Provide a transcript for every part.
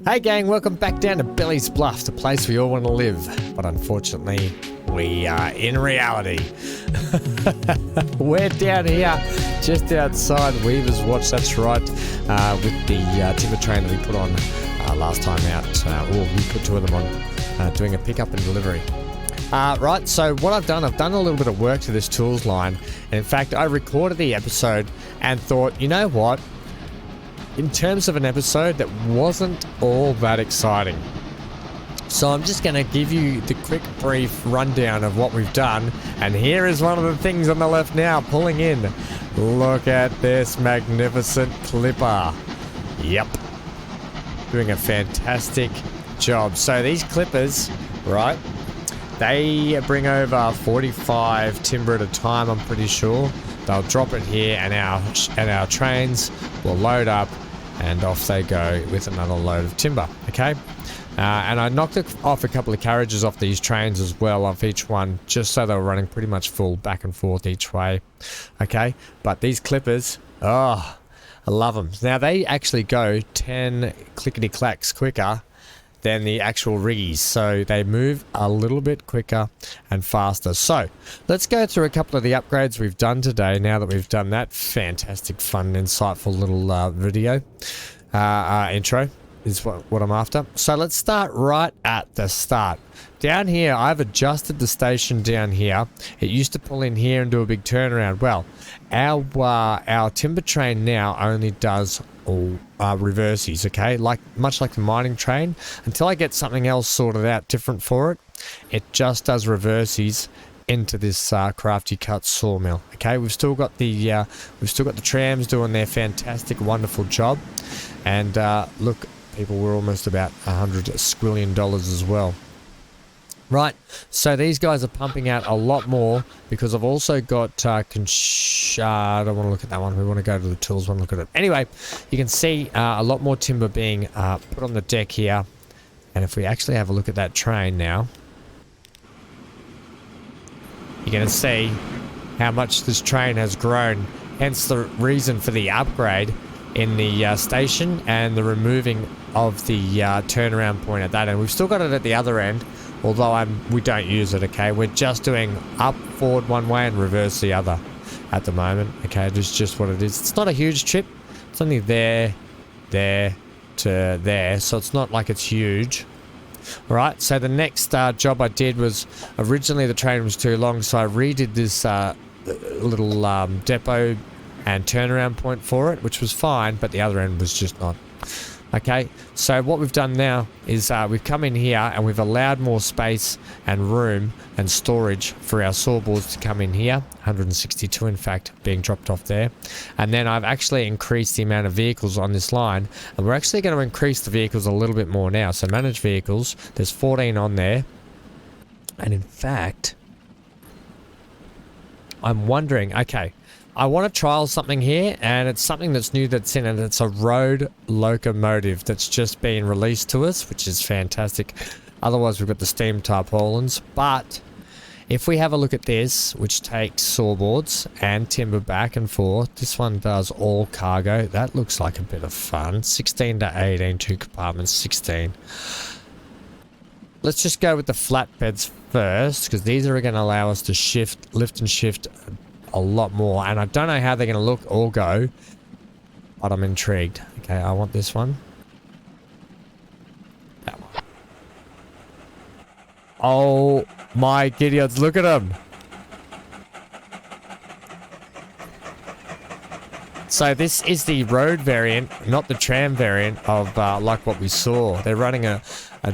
Hey gang, welcome back down to Billy's Bluff, the place we all want to live. But unfortunately, we are in reality. We're down here, just outside Weaver's Watch, that's right, with the timber train that we put on last time out. Or we put two of them on, doing a pickup and delivery. Right, so what I've done a little bit of work to this tools line. And in fact, I recorded the episode and thought, you know what? In terms of an episode that wasn't all that exciting. So I'm just going to give you the quick brief rundown of what we've done. And here is one of the things on the left now, pulling in. Look at this magnificent clipper. Yep. Doing a fantastic job. So these clippers, right, they bring over 45 timber at a time, I'm pretty sure. They'll drop it here and our trains will load up and off they go with another load of timber, okay? And I knocked off a couple of carriages off these trains as well, off each one, just so they were running pretty much full back and forth each way, okay? But these clippers, oh, I love them. Now they actually go 10 clickety-clacks quicker than the actual riggies, so they move a little bit quicker and faster. So let's go through a couple of the upgrades we've done today now that we've done that fantastic, fun, insightful little video intro is what I'm after. So let's start right at the start. Down here, I've adjusted the station down here. It used to pull in here and do a big turnaround. Well, our timber train now only does all reversies, okay? Much like the mining train. Until I get something else sorted out different for it, it just does reversies into this crafty cut sawmill. Okay, we've still got the trams doing their fantastic, wonderful job. And look, people, we're almost about $100 squillion as well. Right, so these guys are pumping out a lot more because I've also got I don't want to look at that one. We want to go to the tools one, look at it. Anyway, you can see a lot more timber being put on the deck here. And if we actually have a look at that train now, you're going to see how much this train has grown. Hence the reason for the upgrade in the station and the removing of the turnaround point at that end. We've still got it at the other end. Although we don't use it, okay? We're just doing up, forward one way and reverse the other at the moment, okay? It is just what it is. It's not a huge trip. It's only there to there, so it's not like it's huge. All right, so the next job I did was, originally the train was too long, so I redid this little depot and turnaround point for it, which was fine, but the other end was just not. Okay, so what we've done now is we've come in here and we've allowed more space and room and storage for our sawboards to come in here. 162 in fact being dropped off there. And then I've actually increased the amount of vehicles on this line, and we're actually going to increase the vehicles a little bit more now. So manage vehicles, there's 14 on there. And in fact, I'm wondering, okay, I want to trial something here, and it's something that's new that's in it. It's a road locomotive that's just been released to us, which is fantastic. Otherwise, we've got the steam tarpaulins. But if we have a look at this, which takes sawboards and timber back and forth, this one does all cargo. That looks like a bit of fun. 16 to 18, 2 compartments, 16. Let's just go with the flatbeds first, because these are going to allow us to lift and shift a lot more, and I don't know how they're going to look or go, but I'm intrigued. Okay, I want this one. That one. Oh my Gideons, look at them. So this is the road variant, not the tram variant of like what we saw. They're running a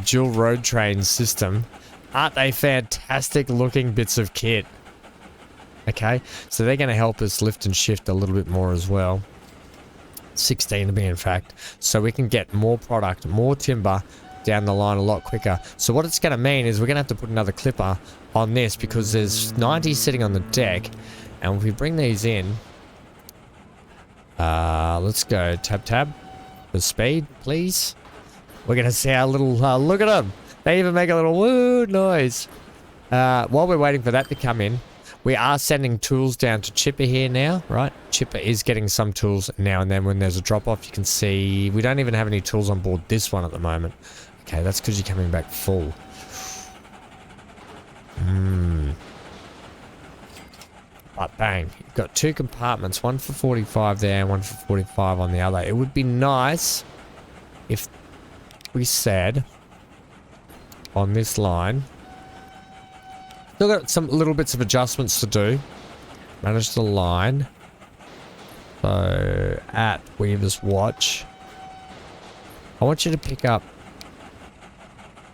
dual road train system. Aren't they fantastic looking bits of kit? Okay, so they're going to help us lift and shift a little bit more as well. 16 to be in fact. So we can get more product, more timber down the line a lot quicker. So what it's going to mean is we're going to have to put another clipper on this, because there's 90 sitting on the deck. And if we bring these in, let's go tab for speed, please. We're going to see our little, look at them. They even make a little woo noise. While we're waiting for that to come in, we are sending tools down to Chipper here now, right? chipper is getting some tools now and then when there's a drop off. You can see we don't even have any tools on board this one at the moment. Okay, that's because you're coming back full. But bang, you've got 2 compartments, one for 45 there and one for 45 on the other. It would be nice if we said on this line, still got some little bits of adjustments to do. Manage the line. So at Weaver's Watch, I want you to pick up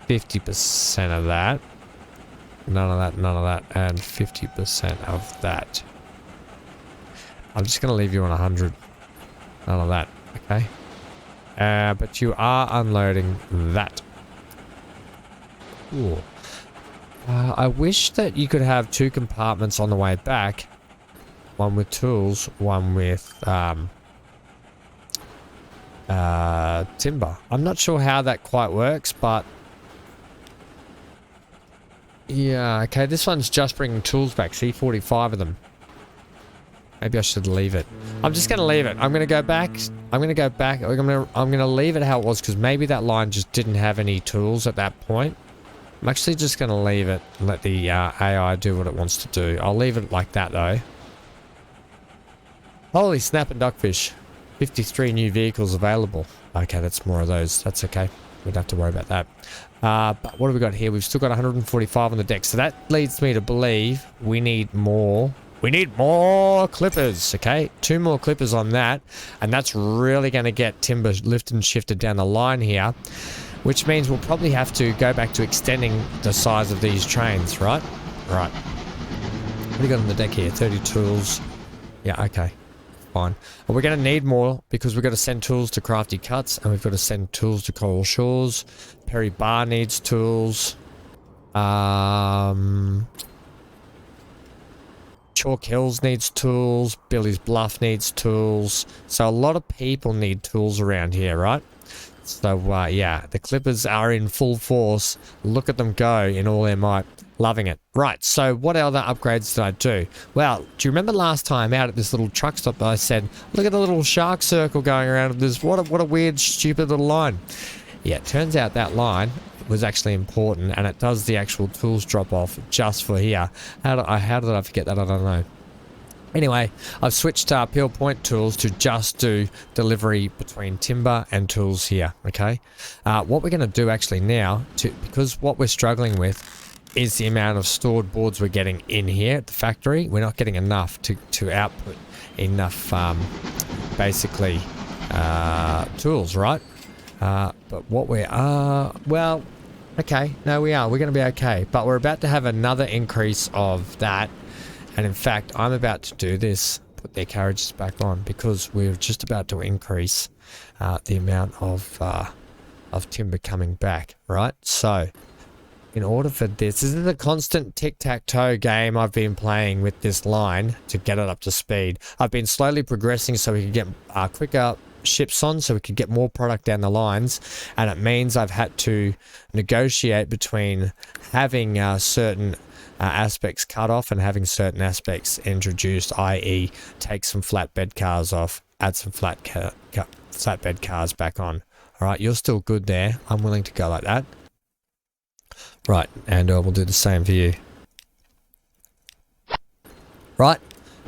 50% of that. None of that, none of that, and 50% of that. I'm just going to leave you on 100. None of that, okay? But you are unloading that. Cool. I wish that you could have 2 compartments on the way back. One with tools, one with timber. I'm not sure how that quite works, but yeah, okay, this one's just bringing tools back. See, 45 of them. Maybe I should leave it. I'm just going to leave it. I'm going to go back. I'm going to go back. I'm going to leave it how it was because maybe that line just didn't have any tools at that point. I'm actually just going to leave it and let the AI do what it wants to do. I'll leave it like that though. Holy snap and duckfish. 53 new vehicles available. Okay, that's more of those. That's okay. We don't have to worry about that. But what have we got here? We've still got 145 on the deck. So that leads me to believe we need more. We need more clippers, okay? 2 more clippers on that. And that's really going to get timber lifted and shifted down the line here. Which means we'll probably have to go back to extending the size of these trains, right? Right. What do we got on the deck here? 30 tools. Yeah, okay. Fine. But we're going to need more because we've got to send tools to Crafty Cuts and we've got to send tools to Coral Shores. Perry Bar needs tools. Chalk Hills needs tools. Billy's Bluff needs tools. So a lot of people need tools around here, right? So, yeah, the Clippers are in full force. Look at them go in all their might. Loving it. Right, so what other upgrades did I do? Well, do you remember last time out at this little truck stop I said, look at the little shark circle going around this. What a weird, stupid little line. Yeah, it turns out that line was actually important and it does the actual tools drop off just for here. How did I forget that? I don't know. Anyway, I've switched Peel Point tools to just do delivery between timber and tools here, okay? What we're going to do actually now, because what we're struggling with is the amount of stored boards we're getting in here at the factory. We're not getting enough to output enough, basically, tools, right? But what we are, well, okay, no, we are. We're going to be okay. But we're about to have another increase of that. And in fact, I'm about to do this, put their carriages back on, because we're just about to increase the amount of timber coming back, right? So, in order for this is a constant tic-tac-toe game I've been playing with this line to get it up to speed. I've been slowly progressing so we can get quicker ships on, so we could get more product down the lines, and it means I've had to negotiate between having certain aspects cut off and having certain aspects introduced, i.e. take some flatbed cars off, add some flatbed cars back on. Alright, you're still good there. I'm willing to go like that. Right, and we'll do the same for you. Right,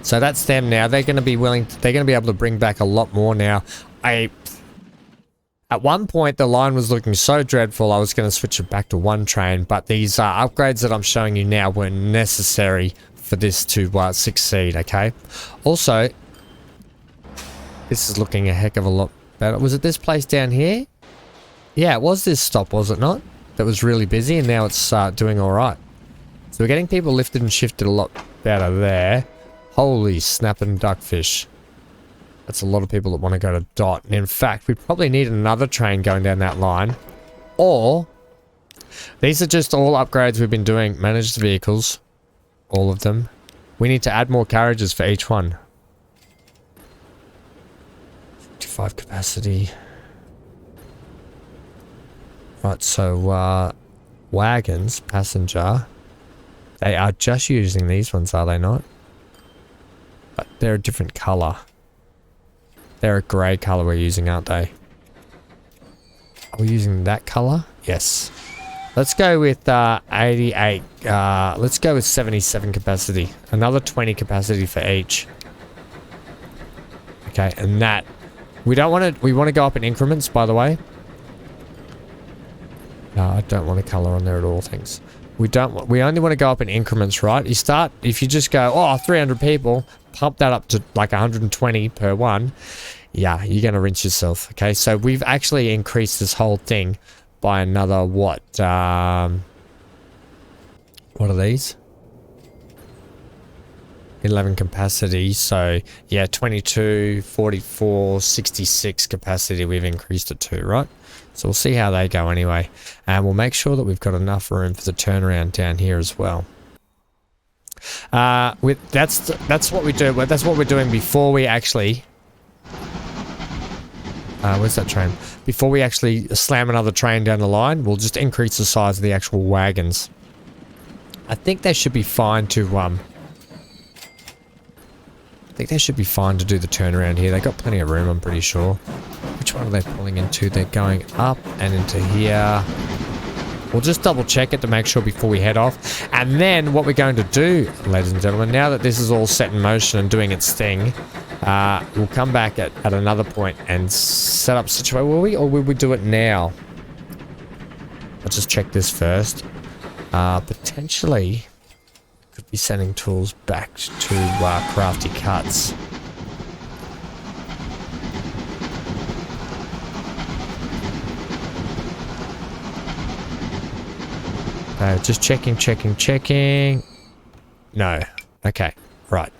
so that's them now. They're going to be they're going to be able to bring back a lot more now. At one point, the line was looking so dreadful, I was going to switch it back to one train, but these upgrades that I'm showing you now were necessary for this to succeed, okay? Also, this is looking a heck of a lot better. Was it this place down here? Yeah, it was this stop, was it not? That was really busy, and now it's doing all right. So we're getting people lifted and shifted a lot better there. Holy snapping duckfish. That's a lot of people that want to go to Dot. And in fact, we probably need another train going down that line. Or, these are just all upgrades we've been doing. Managed vehicles. All of them. We need to add more carriages for each one. 55 capacity. Right, so, wagons, passenger. They are just using these ones, are they not? but they're a different color. They're a grey color we're using, aren't they? Are we using that color? Yes. Let's go with 88. Let's go with 77 capacity. Another 20 capacity for each. Okay, and that we don't want to. We want to go up in increments, by the way. No, I don't want a color on there at all. Things. We don't. We only want to go up in increments, right? You start if you just go, oh, 300 people, pump that up to like 120 per one. Yeah, you're gonna rinse yourself. Okay, so we've actually increased this whole thing by another what? What are these? 11 capacity. So yeah, 22, 44, 66 capacity. We've increased it to, right? So we'll see how they go anyway, and we'll make sure that we've got enough room for the turnaround down here as well. That's what we do. That's what we're doing before we actually. Where's that train? Before we actually slam another train down the line, we'll just increase the size of the actual wagons. I think they should be fine to do the turnaround here. They got plenty of room, I'm pretty sure. Which one are they pulling into? They're going up and into here. We'll just double check it to make sure before we head off. And then what we're going to do, ladies and gentlemen, now that this is all set in motion and doing its thing, we'll come back at another point and set up situation. Will we, or will we do it now? Let's just check this first. Potentially could be sending tools back to Crafty Cuts. Just checking. No. Okay. Right.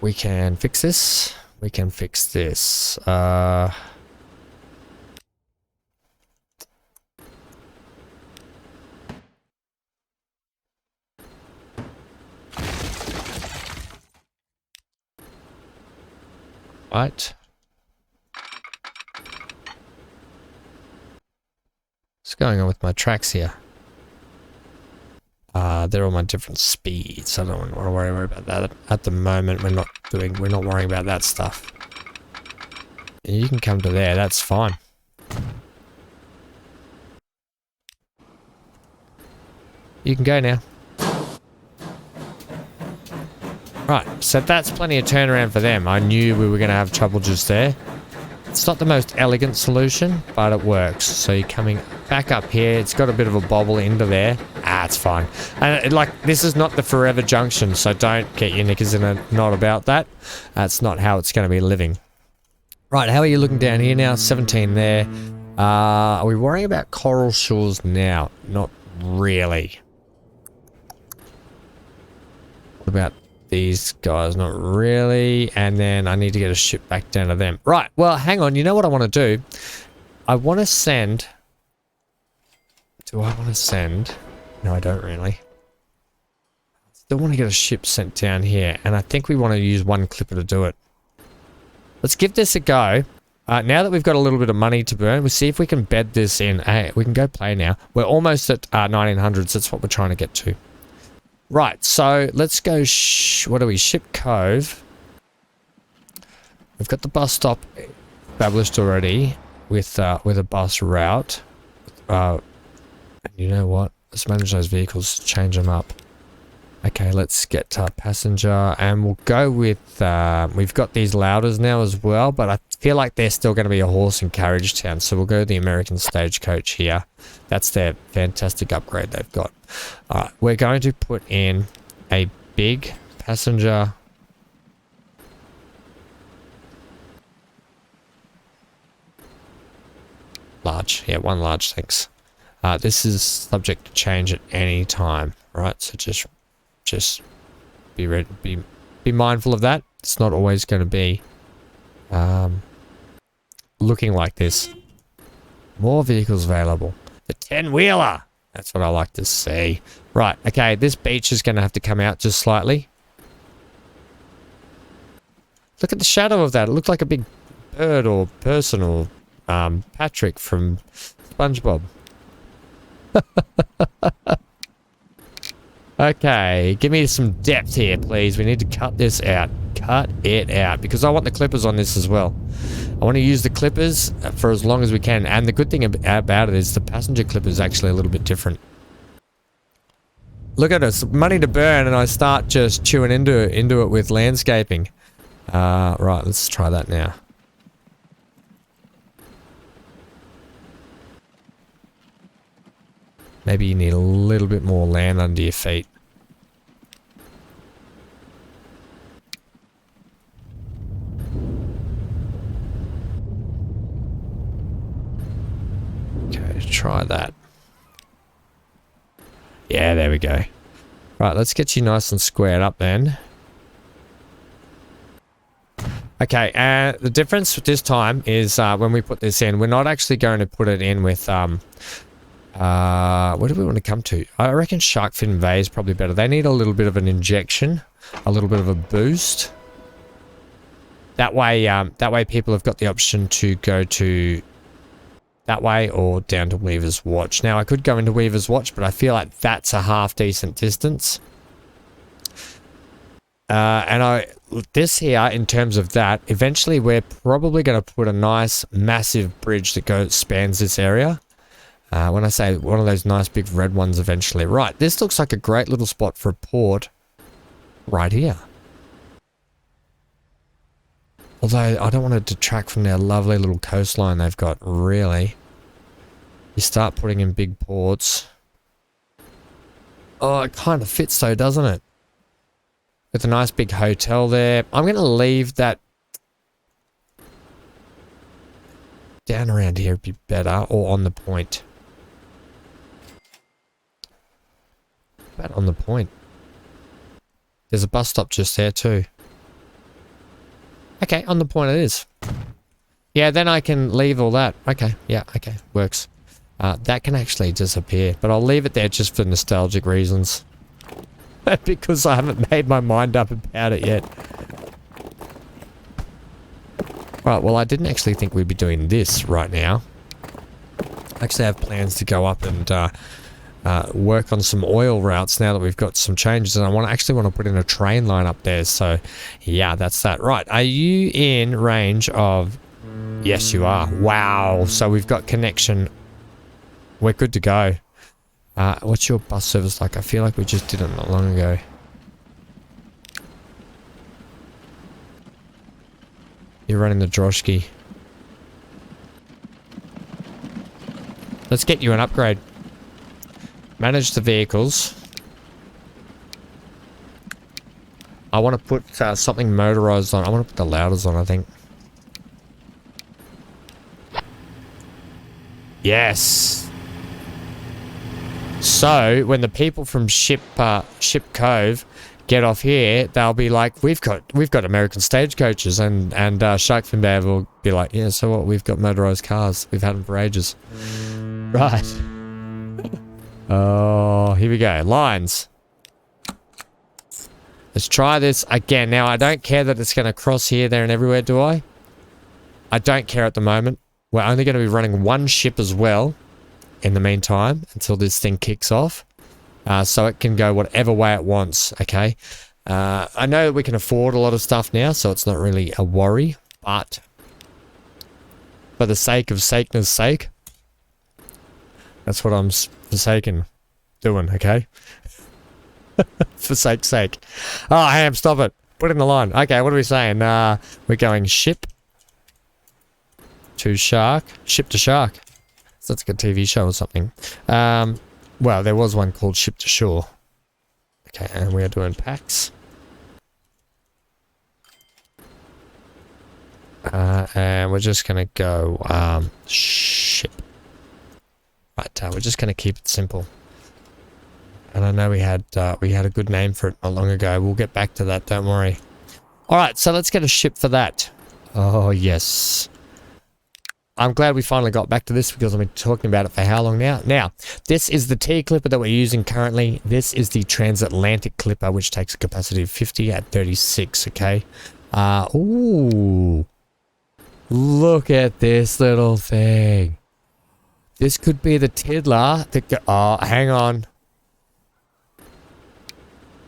We can fix this. We can fix this. Right. What's going on with my tracks here? They're all my different speeds. I don't want to worry about that at the moment. We're not worrying about that stuff. And you can come to there. That's fine. You can go now. Right, so that's plenty of turnaround for them. I knew we were going to have trouble just there. It's not the most elegant solution, but it works. So you're coming back up here. It's got a bit of a bobble into there. It's fine. And this is not the forever junction, so don't get your knickers in a knot about that. That's not how it's going to be living. Right, how are you looking down here now? 17 there. Are we worrying about Coral Shores now? Not really. What about these guys? Not really. And then I need to get a ship back down to them. Right, well, hang on. You know what I want to do? I want to send... Do I want to send... No, I don't really. Still want to get a ship sent down here, and I think we want to use one clipper to do it. Let's give this a go. Now that we've got a little bit of money to burn, we'll see if we can bed this in. Hey, we can go play now. We're almost at 1900s. That's what we're trying to get to. Right, so let's go. What are we? Ship Cove. We've got the bus stop established already with a bus route. And you know what? Let's manage those vehicles, change them up. Okay, let's get passenger, and we'll go with, we've got these louders now as well, but I feel like they're still going to be a horse and carriage town, so we'll go to the American Stagecoach here. That's their fantastic upgrade they've got. Alright, we're going to put in a big passenger... Large, yeah, one large, thanks. This is subject to change at any time, right? So just be ready, be mindful of that. It's not always going to be looking like this. More vehicles available. The 10-wheeler. That's what I like to see. Right, okay, this beach is going to have to come out just slightly. Look at the shadow of that. It looked like a big bird or person or Patrick from SpongeBob. Okay, give me some depth here, please. We need to cut this out. Cut it out, because I want the clippers on this as well. I want to use the clippers for as long as we can. And the good thing about it is the passenger clipper is actually a little bit different. Look at us, money to burn, and I start just chewing into it with landscaping. Right, let's try that now. Maybe you need a little bit more land under your feet. Okay, try that. Yeah, there we go. Right, let's get you nice and squared up then. Okay, the difference this time is when we put this in, we're not actually going to put it in with... where do we want to come to? I reckon shark fin vey is probably better. They need a little bit of an injection, a little bit of a boost. That way people have got the option to go to that way or down to Weaver's Watch. Now I could go into Weaver's Watch, but I feel like that's a half decent distance. This here, in terms of that, eventually we're probably going to put a nice massive bridge that spans this area. When I say one of those nice big red ones eventually. Right, this looks like a great little spot for a port right here. Although, I don't want to detract from their lovely little coastline they've got, really. You start putting in big ports. Oh, it kind of fits though, doesn't it? With a nice big hotel there. I'm going to leave that down around here would be better, or on the point. About on the point. There's a bus stop just there too. Okay, on the point it is. Yeah, then I can leave all that. Okay, yeah, okay, works. That can actually disappear, but I'll leave it there just for nostalgic reasons. Because I haven't made my mind up about it yet. Right, well I didn't actually think we'd be doing this right now. I actually have plans to go up and work on some oil routes now that we've got some changes, and I actually want to put in a train line up there. So yeah, that's that. Right, are you in range of... Yes, you are. Wow, so we've got connection. We're good to go. What's your bus service like? I feel like we just did it not long ago. You're running the droshky. Let's get you an upgrade. Manage the vehicles. I want to put something motorized on. I want to put the louders on, I think. Yes. So when the people from Ship Cove get off here, they'll be like, "We've got American stagecoaches," and Shark Fin Bay will be like, "Yeah, so what? We've got motorized cars. We've had them for ages." Right. Oh, here we go. Lines. Let's try this again. Now, I don't care that it's going to cross here, there, and everywhere, do I? I don't care at the moment. We're only going to be running one ship as well in the meantime until this thing kicks off. So it can go whatever way it wants, okay? I know that we can afford a lot of stuff now, so it's not really a worry, but for the sake of sakeness sake, that's what I'm forsaken doing, okay? For sake's sake. Oh, Ham, stop it. Put in the line. Okay, what are we saying? We're going ship to shark. Ship to shark. So that's like a TV show or something. Well, there was one called Ship to Shore. Okay, and we are doing packs. And we're just going to go ship. Right, we're just going to keep it simple. And I know we had a good name for it not long ago. We'll get back to that, don't worry. Alright, so let's get a ship for that. Oh, yes. I'm glad we finally got back to this because I've been talking about it for how long now? Now, this is the T clipper that we're using currently. This is the transatlantic clipper, which takes a capacity of 50 at 36, okay? Ooh. Look at this little thing. This could be the Tiddler that oh, hang on.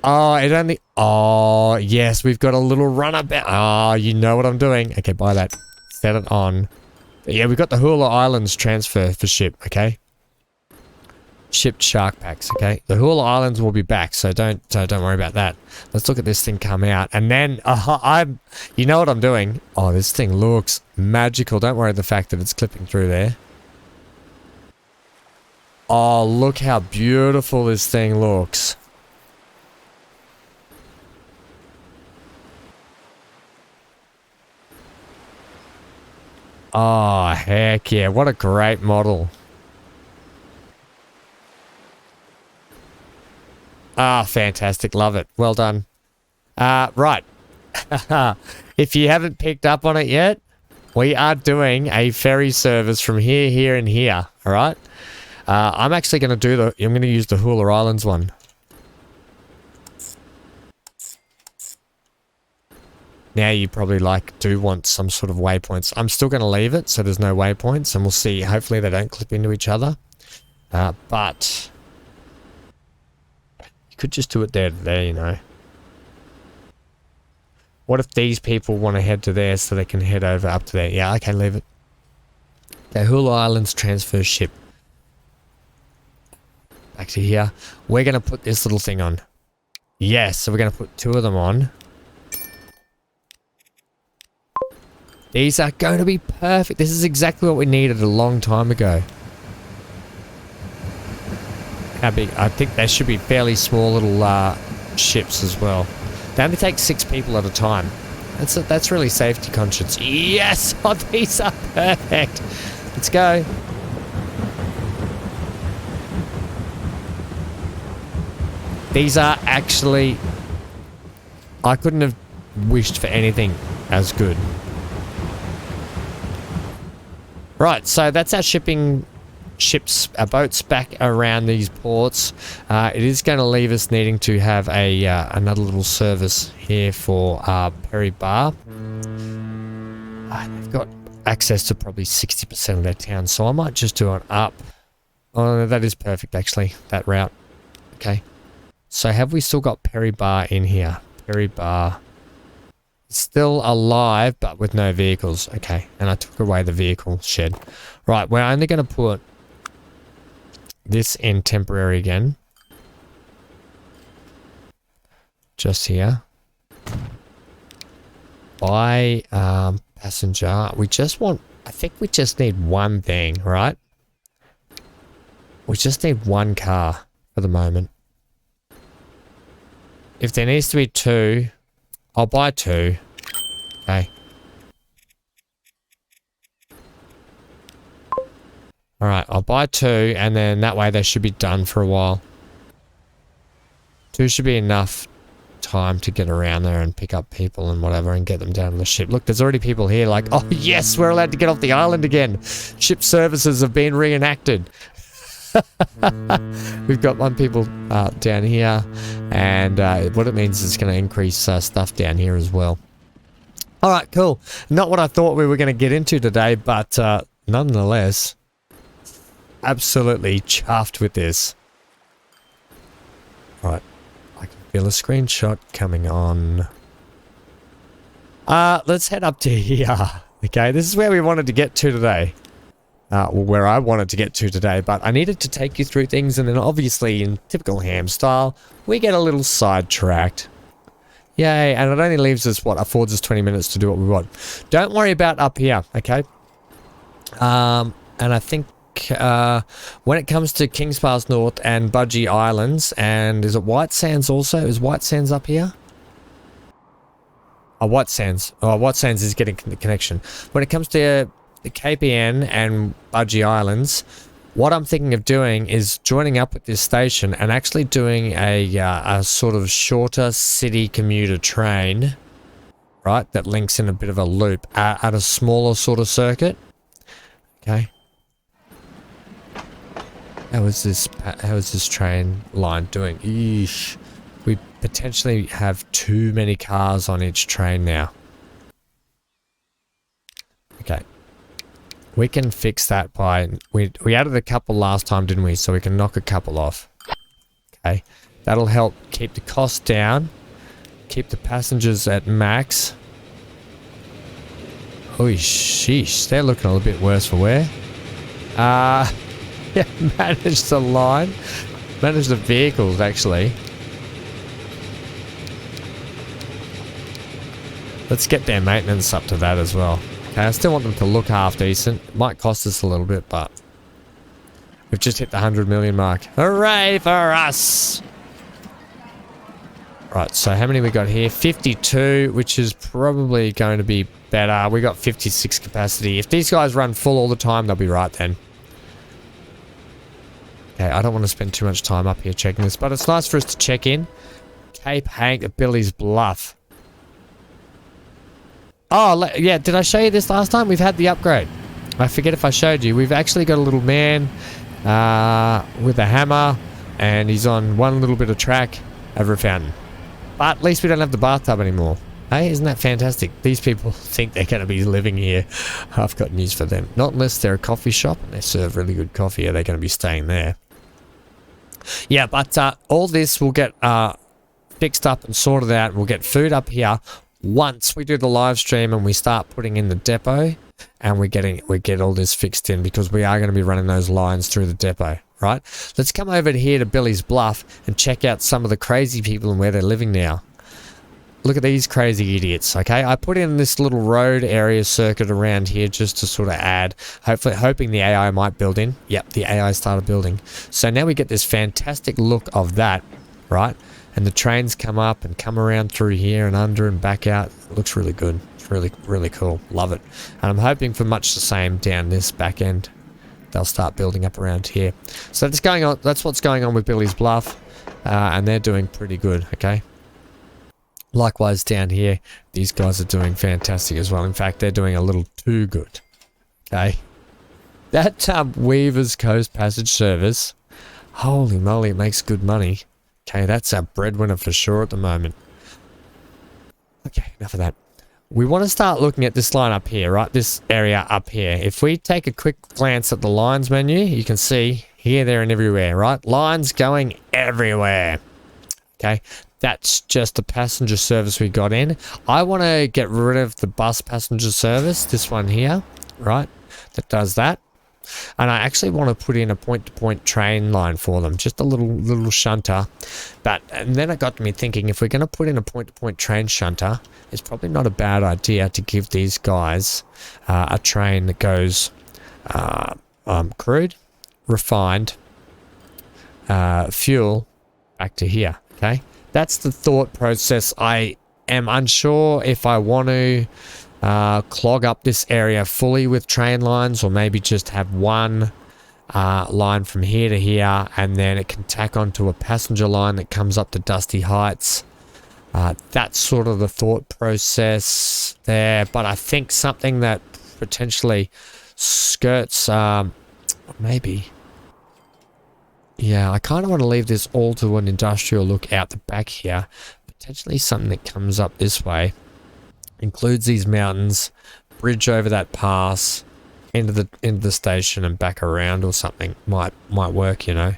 Oh, it only... Oh, yes, we've got a little runabout. Oh, you know what I'm doing. Okay, buy that. Set it on. Yeah, we've got the Hula Islands transfer for ship, okay? Shipped shark packs, okay? The Hula Islands will be back, so don't worry about that. Let's look at this thing come out. And then, you know what I'm doing? Oh, this thing looks magical. Don't worry the fact that it's clipping through there. Oh, look how beautiful this thing looks. Oh, heck yeah. What a great model. Ah, fantastic. Love it. Well done. Right. If you haven't picked up on it yet, we are doing a ferry service from here, here, and here. All right. I'm actually going to I'm going to use the Hula Islands one. Now you probably do want some sort of waypoints. I'm still going to leave it so there's no waypoints, and we'll see. Hopefully they don't clip into each other. But you could just do it there to there, you know. What if these people want to head to there so they can head over up to there? Yeah, okay, leave it. Okay, Hula Islands transfer ship. Back to here. We're going to put this little thing on. Yes, so we're going to put 2 of them on. These are going to be perfect. This is exactly what we needed a long time ago. How big? I think they should be fairly small little ships as well. They only take 6 people at a time. That's really safety conscious. Yes! Oh, these are perfect. Let's go. These are actually... I couldn't have wished for anything as good. Right, so that's our boats back around these ports. It is going to leave us needing to have another little service here for Perry Bar. They've got access to probably 60% of their town, so I might just do it up. Oh, no, that is perfect, actually, that route. Okay. So have we still got Perry Bar in here? Perry Bar. Still alive, but with no vehicles. Okay, and I took away the vehicle shed. Right, we're only going to put this in temporary again. Just here. Buy passenger. We just want... I think we just need one thing, right? We just need one car for the moment. If there needs to be 2... I'll buy 2. Okay. Alright, I'll buy 2, and then that way they should be done for a while. 2 should be enough time to get around there and pick up people and whatever and get them down to the ship. Look, there's already people here like, oh yes, we're allowed to get off the island again. Ship services have been reenacted. We've got 1 people down here, and what it means is it's going to increase stuff down here as well. Alright, cool. Not what I thought we were going to get into today, but nonetheless, absolutely chuffed with this. Alright, I can feel a screenshot coming on. Let's head up to here. Okay, this is where we wanted to get to today. Well, where I wanted to get to today, but I needed to take you through things, and then obviously in typical ham style, we get a little sidetracked. Yay, and it only leaves us, affords us 20 minutes to do what we want. Don't worry about up here, okay? And I think when it comes to Kings Pass North and Budgie Islands, and is it White Sands also? Is White Sands up here? Oh, White Sands. Oh, White Sands is getting the connection. When it comes to the KPN and Budgie Islands, what I'm thinking of doing is joining up with this station and actually doing a sort of shorter city commuter train, right, that links in a bit of a loop at a smaller sort of circuit. Okay. How is this train line doing? Eesh. We potentially have too many cars on each train now. Okay. We can fix that by... We added a couple last time, didn't we? So we can knock a couple off. Okay. That'll help keep the cost down, keep the passengers at max. Oh, sheesh. They're looking a little bit worse for wear. Yeah, manage the line. Manage the vehicles, actually. Let's get their maintenance up to that as well. Okay, I still want them to look half decent. It might cost us a little bit, but we've just hit the 100 million mark. Hooray for us! Right, so how many we got here? 52, which is probably going to be better. We got 56 capacity. If these guys run full all the time, they'll be right then. Okay, I don't want to spend too much time up here checking this, but it's nice for us to check in. Cape Hank at Billy's Bluff. Oh, yeah, did I show you this last time? We've had the upgrade. I forget if I showed you. We've actually got a little man with a hammer, and he's on one little bit of track over a fountain. But at least we don't have the bathtub anymore. Hey, isn't that fantastic? These people think they're going to be living here. I've got news for them. Not unless they're a coffee shop and they serve really good coffee. Are they going to be staying there? Yeah, but all this will get fixed up and sorted out. And we'll get food up here once we do the live stream and we start putting in the depot. And we get all this fixed in, because we are going to be running those lines through the depot. Right, let's come over here to Billy's Bluff and check out some of the crazy people and where they're living now. Look at these crazy idiots, okay? I put in this little road area circuit around here just to sort of add, hoping the AI might build in. Yep, the AI started building. So now we get this fantastic look of that, right? And the trains come up and come around through here and under and back out. It looks really good. It's really, really cool. Love it. And I'm hoping for much the same down this back end. They'll start building up around here. So that's going on. That's what's going on with Billy's Bluff, and they're doing pretty good. Okay. Likewise down here, these guys are doing fantastic as well. In fact, they're doing a little too good. Okay. That Weaver's Coast Passage service, holy moly, it makes good money. Okay, that's our breadwinner for sure at the moment. Okay, enough of that. We want to start looking at this line up here, right? This area up here. If we take a quick glance at the lines menu, you can see here, there, and everywhere, right? Lines going everywhere. Okay, that's just the passenger service we got in. I want to get rid of the bus passenger service, this one here, right? That does that. And I actually want to put in a point-to-point train line for them, just a little shunter. And then it got me thinking, if we're going to put in a point-to-point train shunter, it's probably not a bad idea to give these guys a train that goes crude, refined, fuel, back to here. Okay, that's the thought process. I am unsure if I want to clog up this area fully with train lines, or maybe just have one line from here to here, and then it can tack onto a passenger line that comes up to Dusty Heights. That's sort of the thought process there, but I think something that potentially skirts maybe, yeah, I kind of want to leave this all to an industrial look out the back here. Potentially something that comes up this way, includes these mountains, bridge over that pass into the station and back around, or something might work, you know.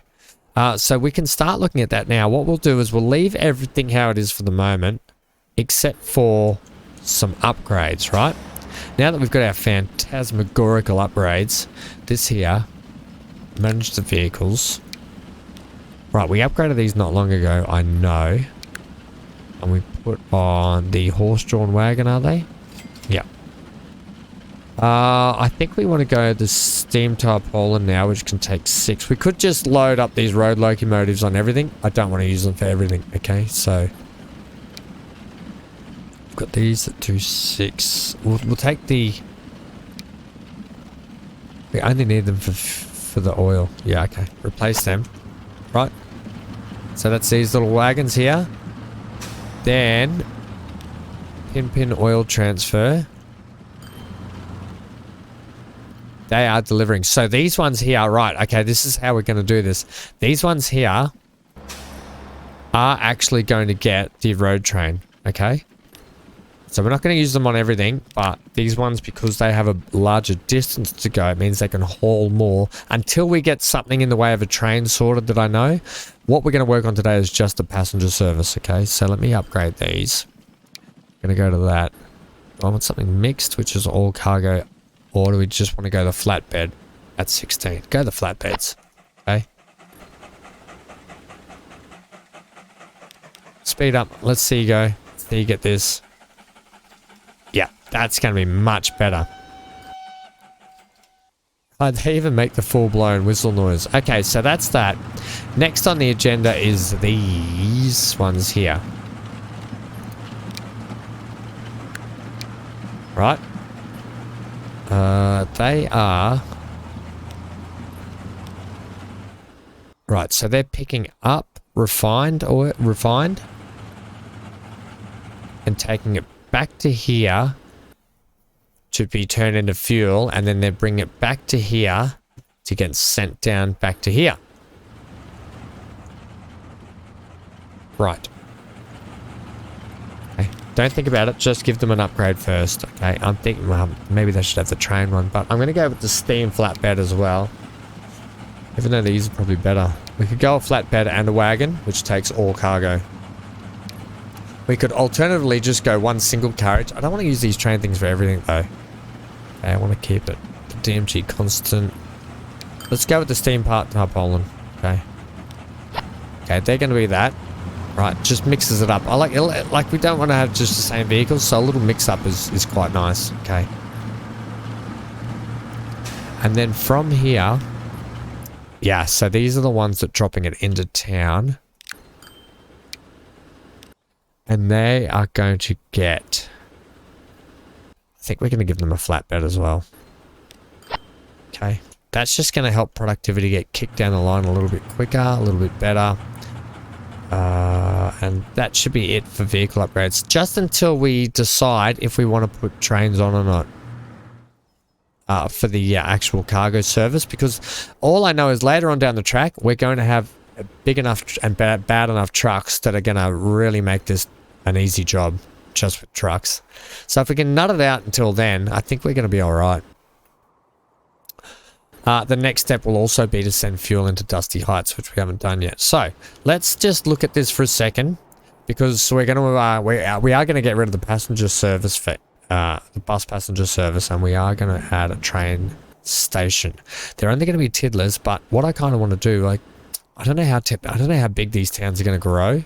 So we can start looking at that now. What we'll do is we'll leave everything how it is for the moment, except for some upgrades, right? Now that we've got our phantasmagorical upgrades, this here, manage the vehicles. Right, we upgraded these not long ago, I know. And we put on the horse-drawn wagon, are they? Yeah. I think we want to go the steam tarpaulin now, which can take 6. We could just load up these road locomotives on everything. I don't want to use them for everything. Okay, so we've got these that do 6. We'll take the. We only need them for the oil. Yeah, okay. Replace them. Right. So that's these little wagons here. Then pin oil transfer. They are delivering. So these ones here, right, okay, this is how we're going to do this. These ones here are actually going to get the road train, okay? So we're not going to use them on everything, but these ones, because they have a larger distance to go, it means they can haul more until we get something in the way of a train sorted that I know. What we're going to work on today is just the passenger service, okay? So let me upgrade these. I'm going to go to that. I want something mixed, which is all cargo, or do we just want to go the flatbed at 16? Go the flatbeds, okay? Speed up. Let's see you go. See you get this. Yeah, that's going to be much better. They even make the full-blown whistle noise. Okay, so that's that. Next on the agenda is these ones here. Right? They are... Right, so they're picking up refined and taking it back to here to be turned into fuel, and then they bring it back to here to get sent down back to here. Right. Okay. Don't think about it, just give them an upgrade first. Okay, I'm thinking, well, maybe they should have the train one, but I'm going to go with the steam flatbed as well. Even though these are probably better. We could go a flatbed and a wagon, which takes all cargo. We could alternatively just go one single carriage. I don't want to use these train things for everything though. Okay, I want to keep it the DMG constant. Let's go with the steam part tarpaulin. Okay. Okay, they're going to be that. Right, just mixes it up. I like we don't want to have just the same vehicles, so a little mix up is quite nice. Okay. And then from here, yeah, so these are the ones that are dropping it into town. And they are going to get... I think we're going to give them a flatbed as well. Okay. That's just going to help productivity get kicked down the line a little bit quicker, a little bit better. And that should be it for vehicle upgrades. Just until we decide if we want to put trains on or not. For the actual cargo service. Because all I know is later on down the track, we're going to have big enough and bad enough trucks that are going to really make this an easy job just with trucks. So if we can nut it out until then, I think we're going to be all right. The next step will also be to send fuel into Dusty Heights, which we haven't done yet. So let's just look at this for a second, because we're going to we are going to get rid of the passenger service for the bus passenger service, and we are going to add a train station. They're only going to be tiddlers, but what I kind of want to do, like, I don't know how big these towns are going to grow.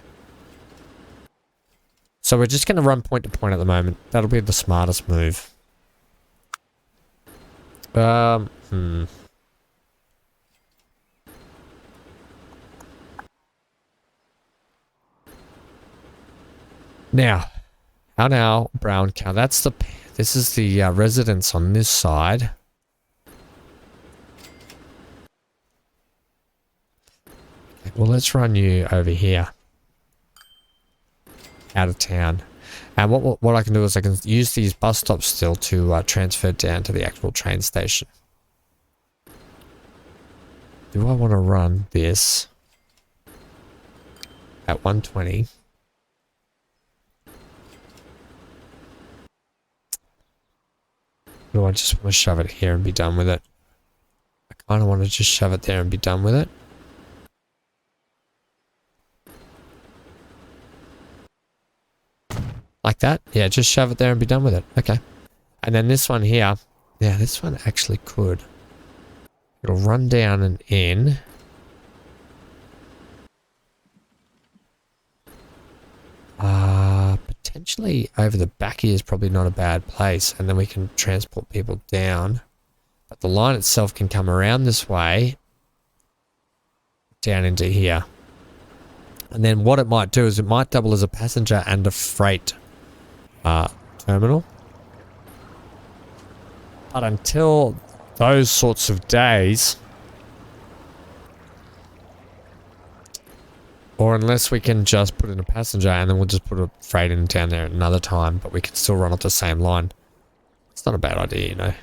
So we're just going to run point to point at the moment. That'll be the smartest move. Now, our brown cow. This is the residence on this side. Okay, well, let's run you over here. Out of town. And what I can do is I can use these bus stops still to transfer down to the actual train station. Do I want to run this at 120? Or do I just want to shove it here and be done with it? I kind of want to just shove it there and be done with it. Like that? Yeah, just shove it there and be done with it. Okay. And then this one here. Yeah, this one actually could. It'll run down and in. Potentially over the back here is probably not a bad place. And then we can transport people down. But the line itself can come around this way. Down into here. And then what it might do is it might double as a passenger and a freight terminal. But until those sorts of days, or unless we can just put in a passenger and then we'll just put a freight in down there at another time, but we can still run off the same line. It's not a bad idea, you know.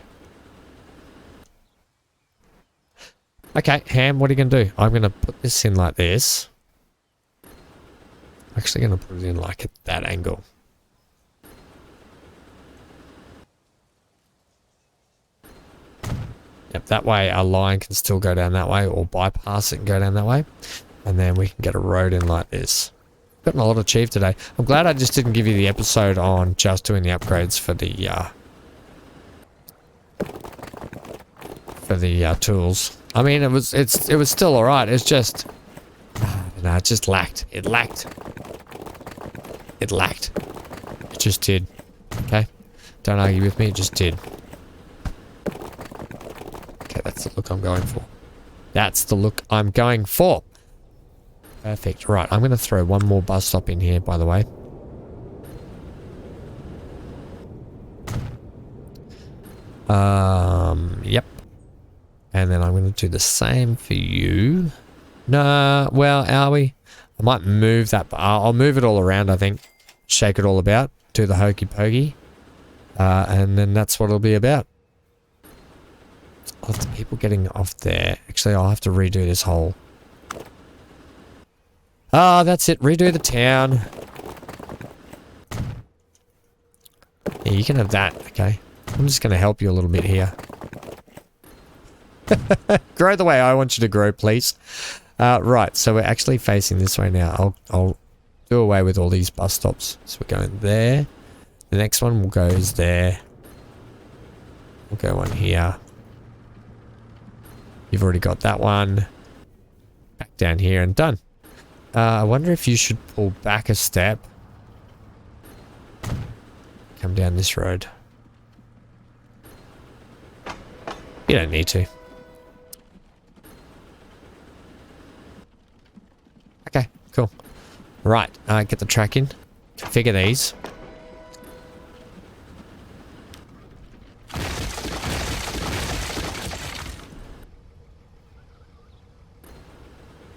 Okay, Ham, what are you going to do? I'm going to put this in like this. I'm actually going to put it in like at that angle. Yep, that way our line can still go down that way, or bypass it and go down that way. And then we can get a road in like this. Gotten a lot achieved today. I'm glad I just didn't give you the episode on just doing the upgrades for the tools. I mean, it was still alright. It's just, no, it just lacked. It lacked. It just did. Okay, don't argue with me. It just did. Okay, that's the look I'm going for. That's the look I'm going for. Perfect. Right, I'm going to throw one more bus stop in here, by the way. Yep. And then I'm going to do the same for you. No, well, are we? I might move that. I'll move it all around, I think. Shake it all about. Do the hokey pokey. And then that's what it'll be about. Lots of people getting off there. Actually, I'll have to redo this whole... Ah, that's it. Redo the town. Yeah, you can have that, okay? I'm just going to help you a little bit here. Grow the way I want you to grow, please. Right, so we're actually facing this way now. I'll do away with all these bus stops. So we're going there. The next one will go there. We'll go one here. You've already got that one. Back down here and done. I wonder if you should pull back a step. Come down this road. You don't need to. Okay, cool. Right, get the track in. Configure these.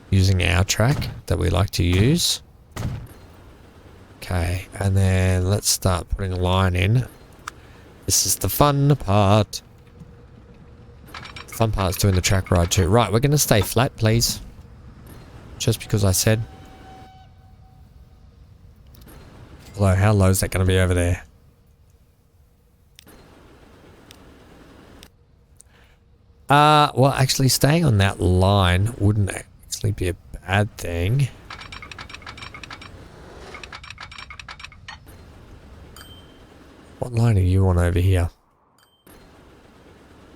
Using our track that we like to use. Okay, and then let's start putting a line in. This is the fun part. The fun part is doing the track ride too. Right, we're going to stay flat, please. Just because I said. Although, how low is that going to be over there? Well, actually, staying on that line wouldn't actually be a bad thing. What line are you on over here?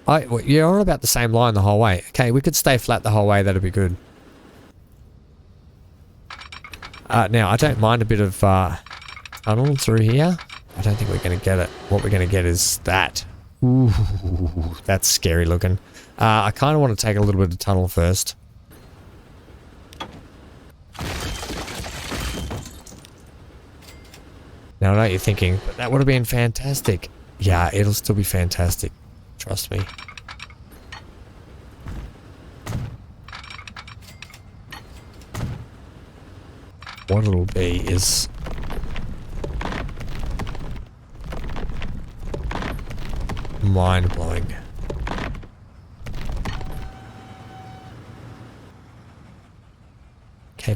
Well, you're on about the same line the whole way. Okay, we could stay flat the whole way. That'd be good. Now, I don't mind a bit of tunnel through here. I don't think we're going to get it. What we're going to get is that. Ooh, that's scary looking. I kind of want to take a little bit of tunnel first. Now, I know what you're thinking, but that would have been fantastic. Yeah, it'll still be fantastic. Trust me. What it'll be is... mind-blowing. Okay,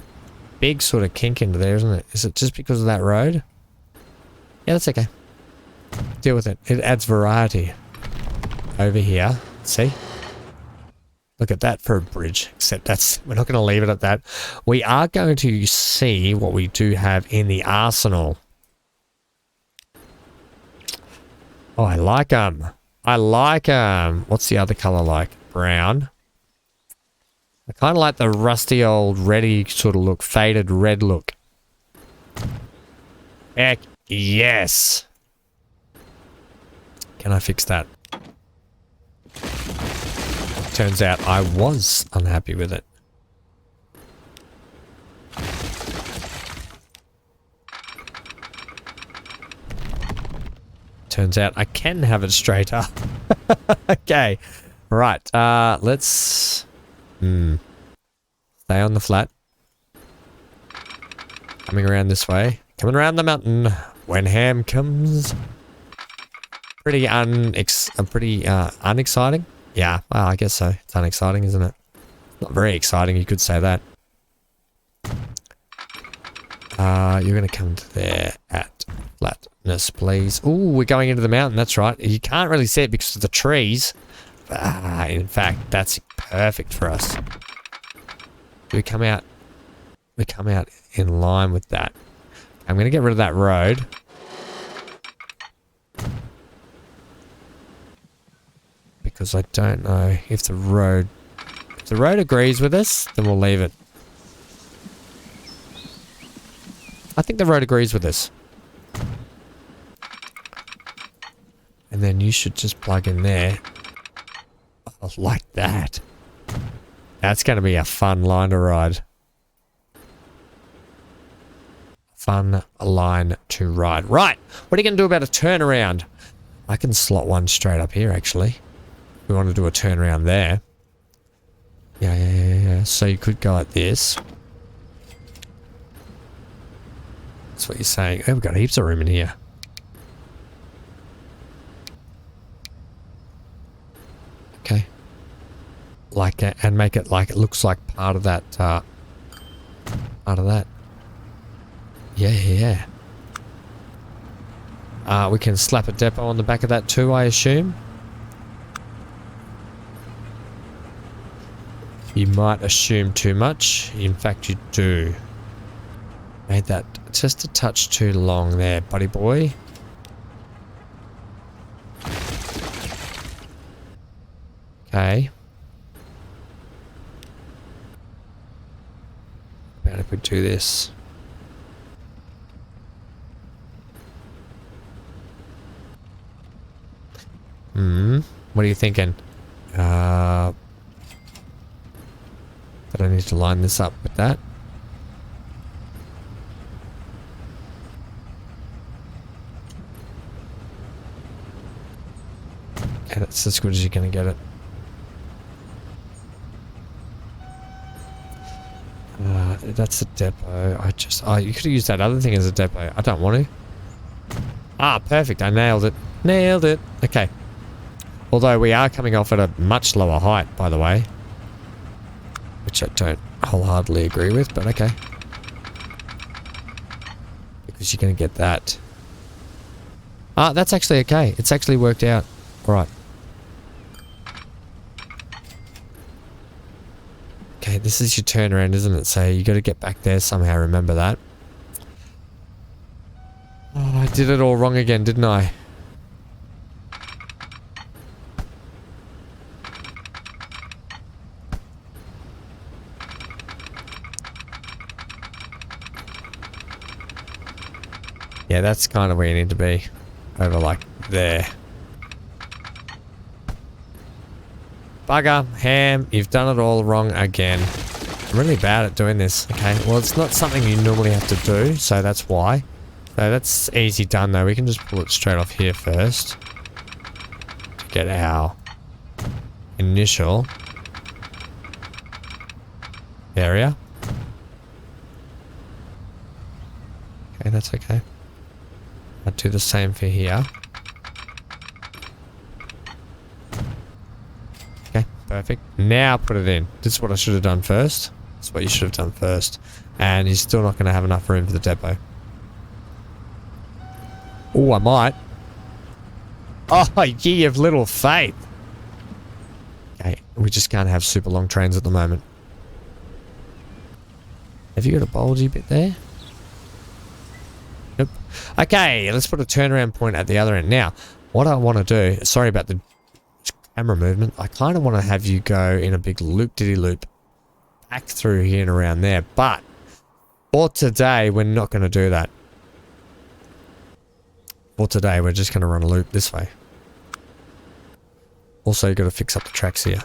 big sort of kink into there, isn't it? Is it just because of that road? Yeah, that's okay. Deal with it. It adds variety. Over here. See? Look at that for a bridge. Except that's... we're not going to leave it at that. We are going to see what we do have in the arsenal. Oh, I like them. I like them. What's the other color like? Brown. I kind of like the rusty old reddy sort of look. Faded red look. Heck yes. Can I fix that? Turns out I was unhappy with it. Turns out I can have it straighter. Okay. Right. Let's... stay on the flat. Coming around this way. Coming around the mountain. When Ham comes... pretty unexciting. Yeah, well, I guess so. It's unexciting, isn't it? Not very exciting, you could say that. You're going to come to there at flatness, please. Ooh, we're going into the mountain, that's right. You can't really see it because of the trees. In fact, that's perfect for us. We come out in line with that. I'm going to get rid of that road. Because I don't know if the road agrees with us, then we'll leave it. I think the road agrees with us. And then you should just plug in there. Oh, like that. That's going to be a fun line to ride. Fun line to ride. Right. What are you going to do about a turnaround? I can slot one straight up here, actually. We want to do a turnaround there. Yeah. So you could go like this. That's what you're saying. Oh, we've got heaps of room in here. Okay. Like that, and make it like it looks like part of that, Yeah. We can slap a depot on the back of that too, I assume. You might assume too much. In fact, you do. Made that just a touch too long there, buddy boy. Okay. How about if we do this? What are you thinking? But I need to line this up with that. Okay, that's as good as you're going to get it. That's a depot. You could have used that other thing as a depot. I don't want to. Ah, perfect. I nailed it. Nailed it. Okay. Although we are coming off at a much lower height, by the way. Which I don't wholeheartedly agree with, but okay. Because you're going to get that. Ah, that's actually okay. It's actually worked out. Alright. Okay, this is your turnaround, isn't it? So you got to get back there somehow, remember that. Oh, I did it all wrong again, didn't I? Yeah, that's kind of where you need to be. Over like there. Bugger, ham, you've done it all wrong again. I'm really bad at doing this. Okay, well it's not something you normally have to do, so that's why. So that's easy done though. We can just pull it straight off here first. To get our initial area. Okay, that's okay. I'll do the same for here. Okay, perfect. Now put it in. This is what I should have done first. That's what you should have done first. And you're still not going to have enough room for the depot. Oh, I might. Oh, ye of little faith. Okay, we just can't have super long trains at the moment. Have you got a bulgy bit there? Nope. Okay, let's put a turnaround point at the other end. Now, what I want to do, sorry about the camera movement, I kind of want to have you go in a big loop-diddy-loop back through here and around there, but for today, we're not going to do that. For today, we're just going to run a loop this way. Also, you've got to fix up the tracks here.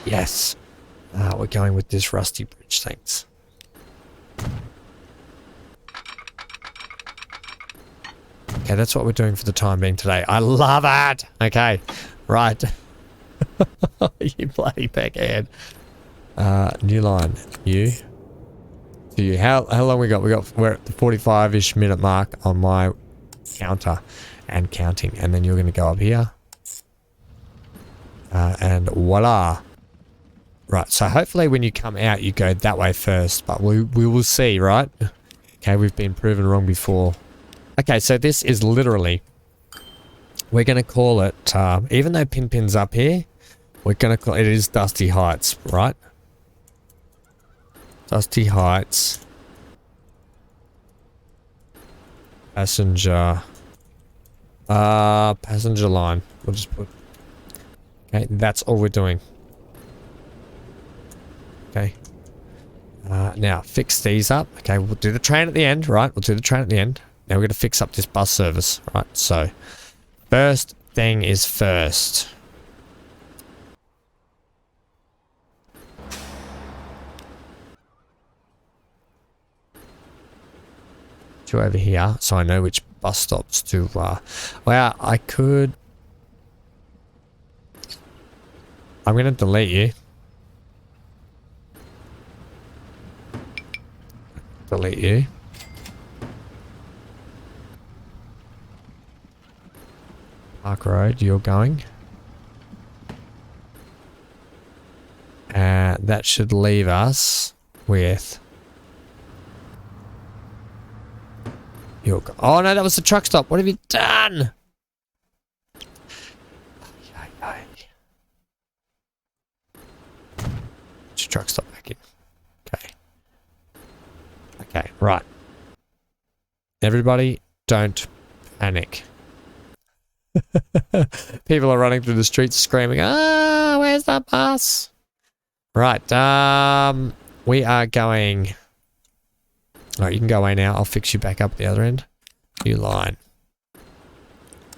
Yes. We're going with this rusty bridge, thanks. Okay, that's what we're doing for the time being today. I love it! Okay, right. You bloody peckhead. New line. You. To you. How long we got? We're at the 45-ish minute mark on my counter and counting. And then you're going to go up here. And voila. Right, so hopefully when you come out, you go that way first, but we will see, right? Okay, we've been proven wrong before. Okay, so this is literally, we're going to call it, even though Pin's up here, we're going to call it is Dusty Heights, right? Dusty Heights. Passenger. Passenger line. We'll just put. Okay, that's all we're doing. Okay. Now, fix these up. Okay, we'll do the train at the end, right? We'll do the train at the end. Now we're going to fix up this bus service, right? So, first thing is first. To over here, so I know which bus stops to, well, I could... I'm going to delete you. Delete you. Park Road, you're going. That should leave us with... Oh no, that was the truck stop. What have you done? It's a truck stop back in. Okay. Okay, right. Everybody, don't panic. People are running through the streets screaming, "Ah, where's the bus?" Right, we are going... Alright, you can go away now. I'll fix you back up the other end. New line.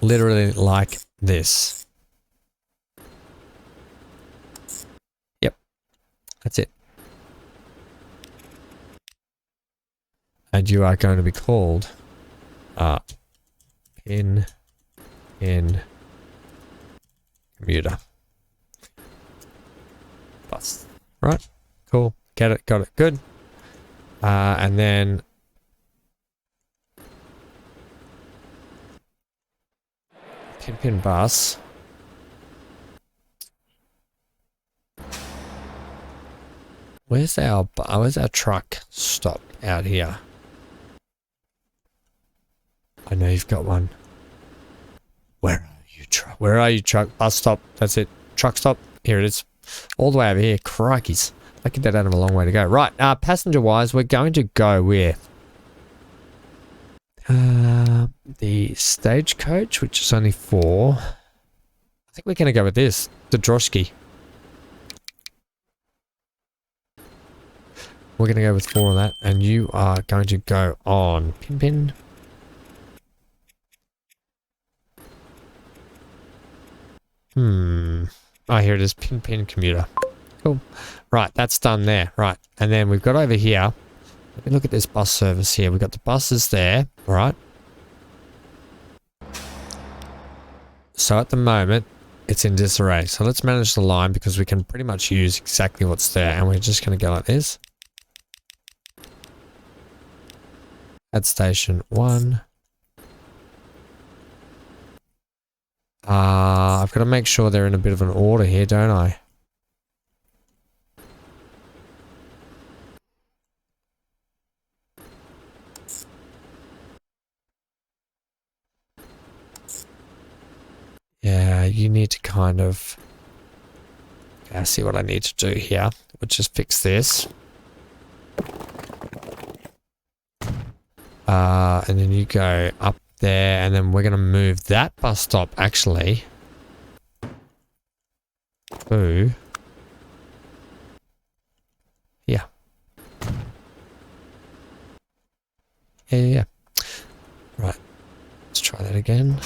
Literally like this. Yep. That's it. And you are going to be called pin commuter bus. Right? Cool. Get it. Got it. Good. And then Pin bus. Where's our truck stop out here? I know you've got one. Where are you, truck? Where are you, truck? Bus stop. That's it. Truck stop. Here it is. All the way over here. Crikeys. I get that out of a long way to go. Right, passenger-wise, we're going to go with the stagecoach, which is only 4. I think we're going to go with this, the droshky. We're going to go with 4 on that, and you are going to go on Pin. Oh, here it is, Pin commuter. Cool. Right, that's done there. Right, and then we've got over here. Let me look at this bus service here. We've got the buses there. Right. So at the moment, it's in disarray. So let's manage the line because we can pretty much use exactly what's there. And we're just going to go like this. At station 1. I've got to make sure they're in a bit of an order here, don't I? Yeah, you need to kind of... Okay, I see what I need to do here. We'll just fix this. And then you go up there, and then we're going to move that bus stop, actually, to here. Yeah. Right. Let's try that again.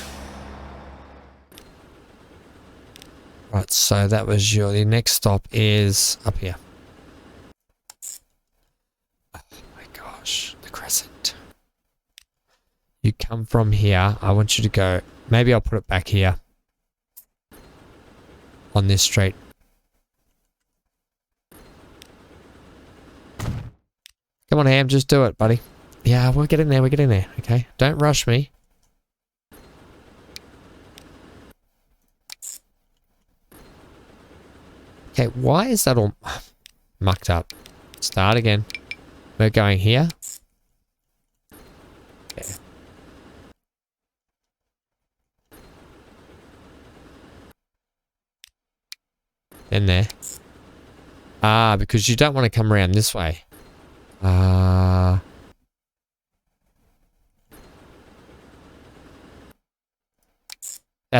Right, so that was the next stop is up here. Oh my gosh, the crescent. You come from here. I want you to go. Maybe I'll put it back here. On this street. Come on, Ham, just do it, buddy. Yeah, we're getting there, okay? Don't rush me. Okay, why is that all mucked up? Start again. We're going here. Yeah. Then there. Ah, because you don't want to come around this way. That's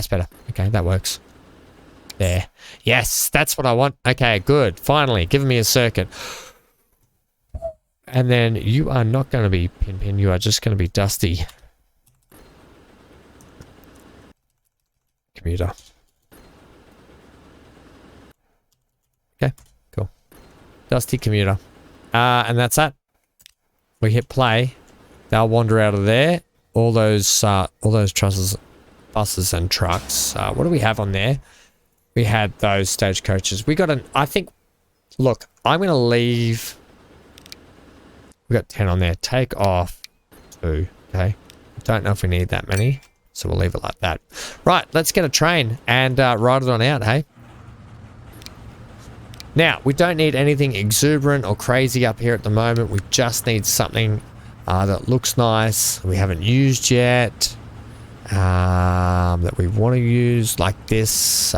better. Okay, that works. There. Yes, that's what I want. Okay, good. Finally, giving me a circuit. And then you are not going to be Pin. You are just going to be Dusty. Commuter. Okay, cool. Dusty commuter. And that's that. We hit play. They'll wander out of there. All those trusses, buses and trucks. What do we have on there? We had those stagecoaches. We got I think, look, I'm going to leave. We got 10 on there. Take off 2. Okay. Don't know if we need that many. So we'll leave it like that. Right. Let's get a train and ride it on out, hey? Now, we don't need anything exuberant or crazy up here at the moment. We just need something that looks nice. We haven't used yet. That we want to use like this.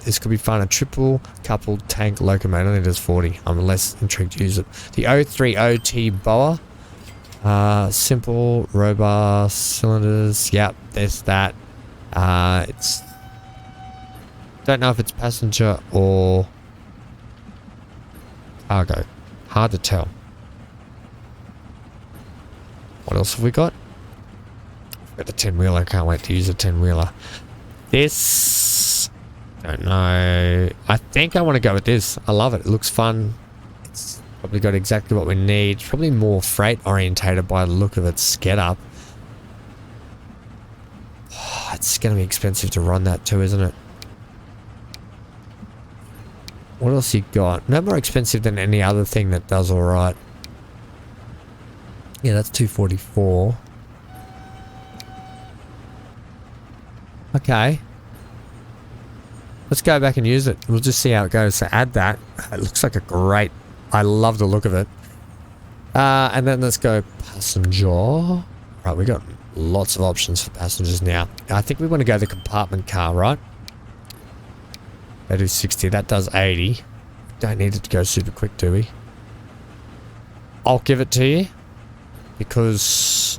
This could be fun. A triple coupled tank locomotive. Only does 40. I'm less intrigued to use it. The 030T Boa. Simple, robust cylinders. Yep, there's that. It's... Don't know if it's passenger or cargo. Hard to tell. What else have we got? We've got the 10-wheeler. Can't wait to use a 10-wheeler. This... Don't know. I think I want to go with this. I love it. It looks fun. It's probably got exactly what we need. It's probably more freight orientated by the look of its getup. Oh, it's going to be expensive to run that too, isn't it? What else you got? No more expensive than any other thing that does alright. Yeah, that's 244. Okay. Let's go back and use it. We'll just see how it goes. So add that. It looks like a great... I love the look of it. And then let's go passenger. Right, we got lots of options for passengers now. I think we want to go the compartment car, right? That is 60. That does 80. Don't need it to go super quick, do we? I'll give it to you. Because...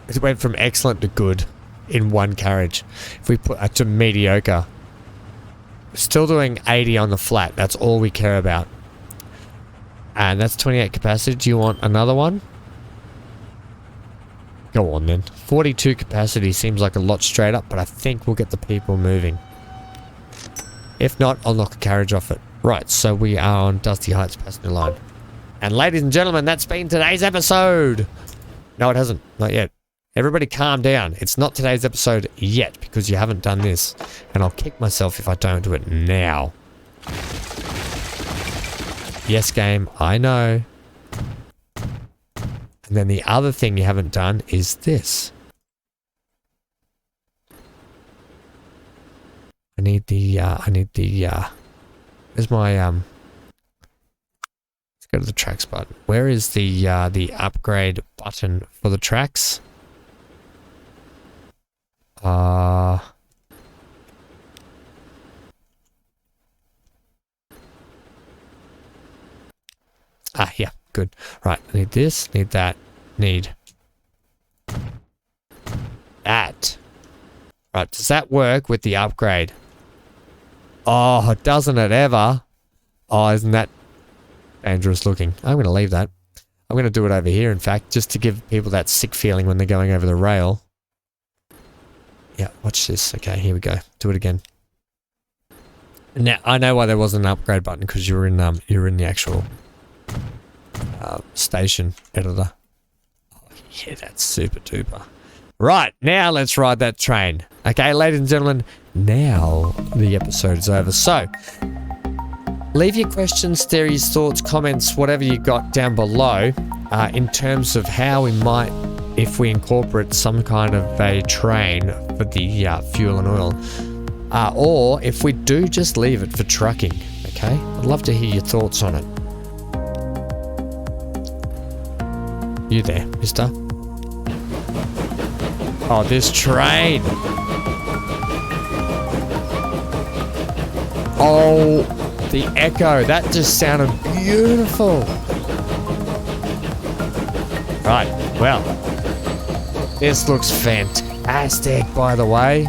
it went from excellent to good in one carriage. If we put to mediocre, still doing 80 on the flat. That's all we care about. And that's 28 capacity. Do you want another one? Go on then. 42 capacity seems like a lot straight up, but I think we'll get the people moving. If not, I'll knock a carriage off it. Right, so we are on Dusty Heights passenger line. And ladies and gentlemen, that's been today's episode. No, it hasn't. Not yet. Everybody calm down. It's not today's episode yet because you haven't done this. And I'll kick myself if I don't do it now. Yes, game. I know. And then the other thing you haven't done is this. I need the, where's my, let's go to the tracks button. Where is the upgrade button for the tracks? Yeah, good. Right, I need this, need that, need that. Right, does that work with the upgrade? Oh, doesn't it ever? Oh, isn't that dangerous looking? I'm going to leave that. I'm going to do it over here, in fact, just to give people that sick feeling when they're going over the rail. Yeah, watch this. Okay, here we go. Do it again. Now, I know why there wasn't an upgrade button, because you were in the actual station editor. Oh, yeah, that's super duper. Right, now let's ride that train. Okay, ladies and gentlemen, now the episode is over. So, leave your questions, theories, thoughts, comments, whatever you got down below in terms of how we might, if we incorporate some kind of a train for the fuel and oil. or if we do just leave it for trucking. Okay, I'd love to hear your thoughts on it. You there, mister? Oh, this train! Oh, the echo, that just sounded beautiful. Right, well, this looks fantastic, by the way.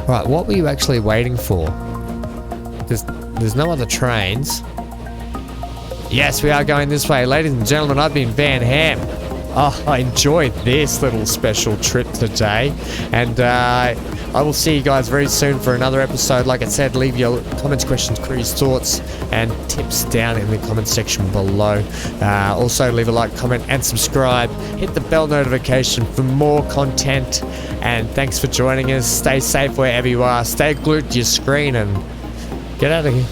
Right, what were you actually waiting for? There's no other trains. Yes, we are going this way. Ladies and gentlemen, I've been Van Ham. Oh, I enjoyed this little special trip today. And I will see you guys very soon for another episode. Like I said, leave your comments, questions, queries, thoughts, and tips down in the comment section below. Also, leave a like, comment, and subscribe. Hit the bell notification for more content. And thanks for joining us. Stay safe wherever you are. Stay glued to your screen and get out of here.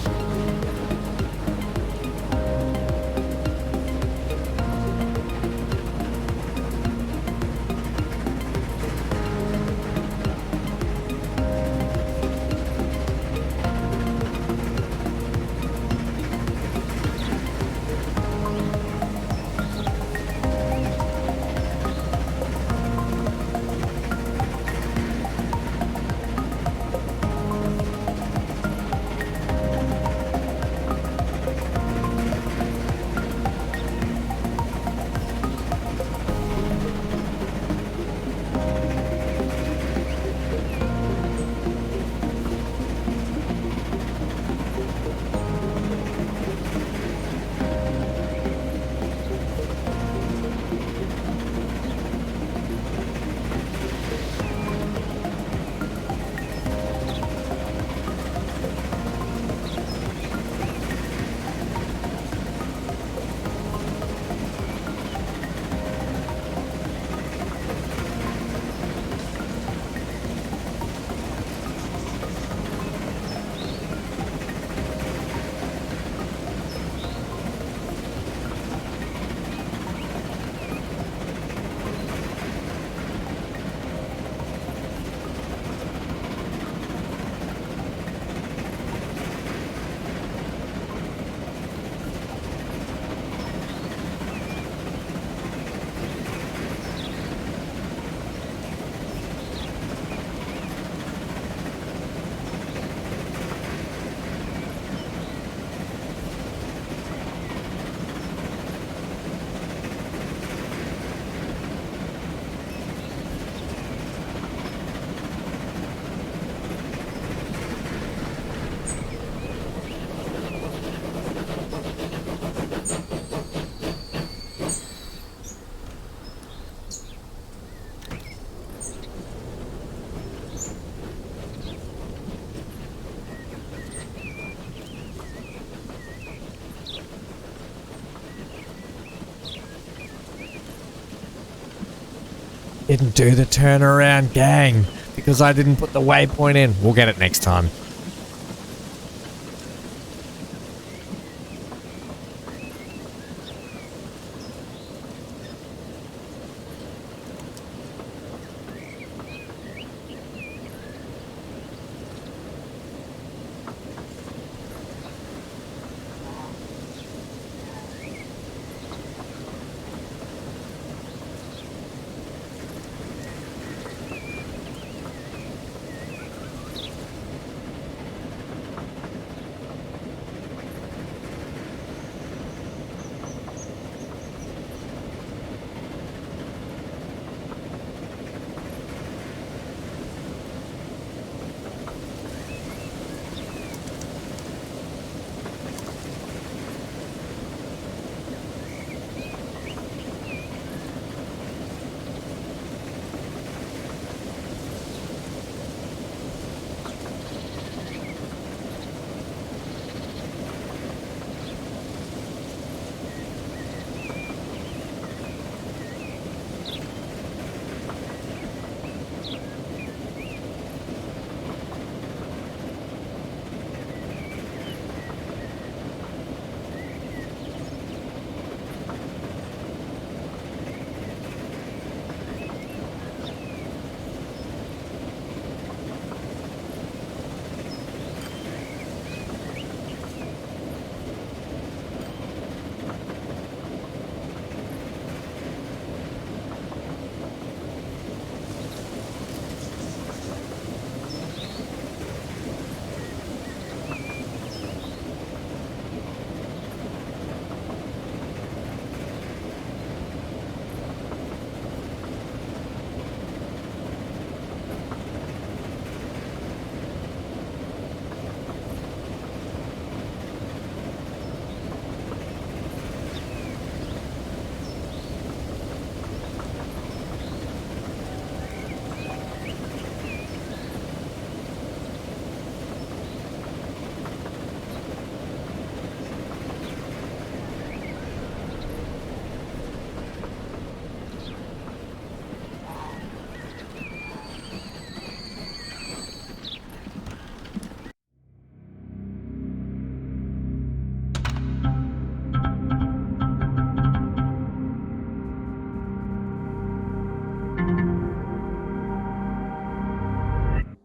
Didn't do the turnaround, gang, because I didn't put the waypoint in. We'll get it next time.